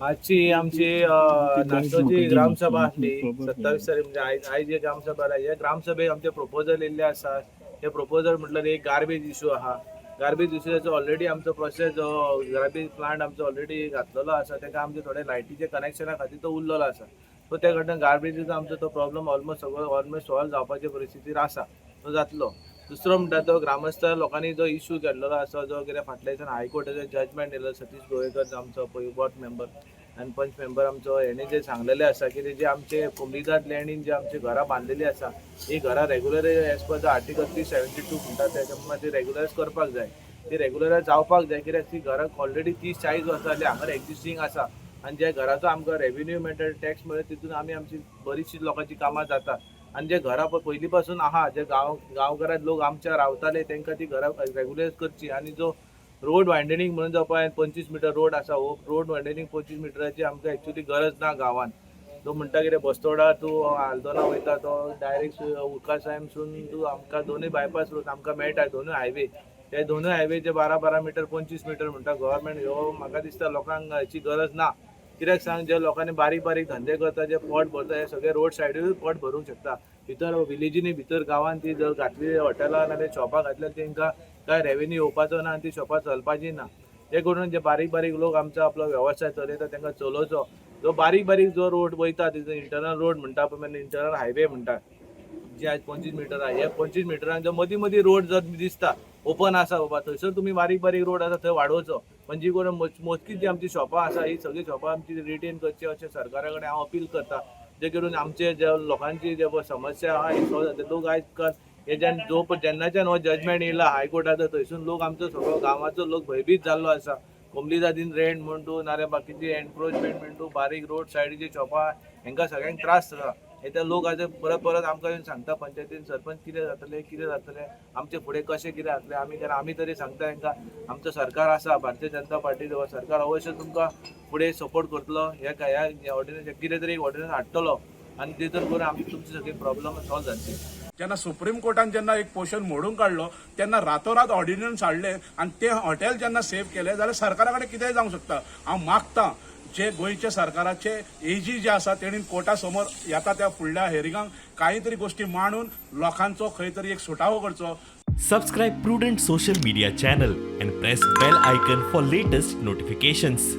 आजची आमची नागोची ग्रामसभा आसली 27 तारीख म्हणजे आयज जे ग्रामसभा हे ग्रामसभेक आमचे प्रपोजल येयल्ले आसा. हे प्रपोजल म्हटल्यार एक गार्बेज इशू आहा. गार्बेज इशूचो ऑलरेडी आमचो प्रोसेस जो गार्बेज प्लांट आमचो ऑलरेडी घातलेलो आसा. ताका आमचे थोडे लायटीचे कनेक्शना खातीर तो उरलेलो आसा. सो त्या कडल्यान गार्बेजीचो आमचो तो प्रॉब्लम ऑलमोस्ट सॉल्व जावपाचे परिस्थितीर आसा. तो जातलो. दुसरो म्हणटा तो ग्रामस्थ लोकांनी जो इशू केल्लो आसा, जो कितें फाटल्या दिसान हायकोर्टाचो जजमेंट येयलो सतीश गोवेकर आमचो बोर्ड मेंबर आनी पंच मेंबर आमचो हेणे जे सांगलेले आसा की जे आमचे कोमलीदाद लँडीन जे आमची घरां बांदलेली आसा, ही घरां regular as per the article 372 म्हणटा त्याच्या प्रमाणे ती रेग्युलरायज करपाक जाय. ती रेग्युलरायज जावपाक जाय कित्याक ती घरां ऑलरेडी 30-40 वर्सां जाली हांगा एक्झिस्टींग आसा आनी जे घराचो आमकां रेव्हेन्यू मेळटा टॅक्स मेळटा तितून आमची बरीचशी लोकांची कामां जातात. आणि जे घरा पयलीं पासून आहा जे गांवकारांत लोक आमच्या रावताले तांकां ती घरां रेग्युलरायज करची. आणि जो रोड वायडनींग म्हणून जो पळय 25 मिटर रोड आसा, हो रोड वायडनींग 25 मिटराची आमकां एक्चुअली गरज ना गांवांत. तो म्हणटा कितें बस्तोडा तूं आल्दोना वयता तो डायरेक्ट उकासायमसून तूं आमकां दोनूय बायपास रोड आमकां मेळटा, दोनूय हायवे. ते दोनूय हायवेचे 12-12 मिटर 25 मिटर म्हणटा गव्हर्मेंट. ह्यो म्हाका दिसता लोकांक हाची गरज ना. कित्याक सांग, जे लोकांनी बारीक बारीक धंदे करता, जे पोट भरता, हे सगळे रोड सायडीरूच पोट भरूंक शकता. भितर विलेजीनी भितर गांवांत ती जर घातली हॉटेलां नाजाल्यार शॉपां घातल्यार तांकां काय रेव्हेन्यू येवपाचो ना आनी ती शॉपां चलपाची ना. ते करून जे बारीक बारीक लोक आमचो आपलो वेवसाय चलयता तांकां चलोवचो. जो बारीक बारीक जो रोड वयता तिजो इंटरनल रोड म्हणटा पळय, इंटरनल हायवे म्हणटा, जे आज 25 मिटर आहे, हे 25 मिटरांक जो मदीं मदीं रोड जर दिसता ओपन आसा बाबा, थंयसर तुमी बारीक बारीक रोड आसा थंय वाडोवचो. पण जी करून मोजकीच जी आमची शॉपां आसा, ही सगळी शॉपां आमची रिटेन करची अशें सरकारा कडेन हांव अपील करता. जे करून आमचे जे लोकांची जे समस्या आहा ही सॉल्व जाता. लोक आयज हे जेन्नाच्यान हो जजमेंट येयला हायकोर्टाचो, थंयसून लोक आमचो सगळो गांवाचो लोक भयभीत जाल्लो आसा. कोमलीदादीन रेंट म्हण तूं नाल्यार बाकीची एनक्रोचमेंट म्हण तूं, बारीक रोड सायडीची शॉपां, हांकां सगळ्यांक त्रास जाता. हे ते लोक आज परत परत आमकां येवन सांगता पंचायतीन सरपंच कितें जातलें आमचे फुडें कशें कितें जातलें. आमी तरी सांगता तांकां आमचो सरकार आसा, भारतीय जनता पार्टीचो सरकार अवश्य तुमकां फुडें सपोर्ट करतलो. ह्या ऑर्डिनन्स कितें तरी एक ऑर्डिनन्स हाडटलो आनी तितून करून आमची तुमची सगळी प्रॉब्लम सॉल्व जातली. जेन्ना सुप्रीम कोर्टान जेन्ना एक पोर्शन मोडून काडलो तेन्ना रातोरात ऑर्डिनन्स हाडले आनी ते हॉटेल जेन्ना सेव्ह केले जाल्यार सरकारा कडेन कितेंय जावंक शकता. हांव मागतां जे गोंयचे सरकाराचे एजी जे आसा तेणी कोर्टा समोर येता त्या फुडल्या हेरिंगांक काही तरी गोष्टी मांडून लोकांचो खंय तरी एक सुटावो करचो. Subscribe Prudent social media channel and press bell icon for latest notifications.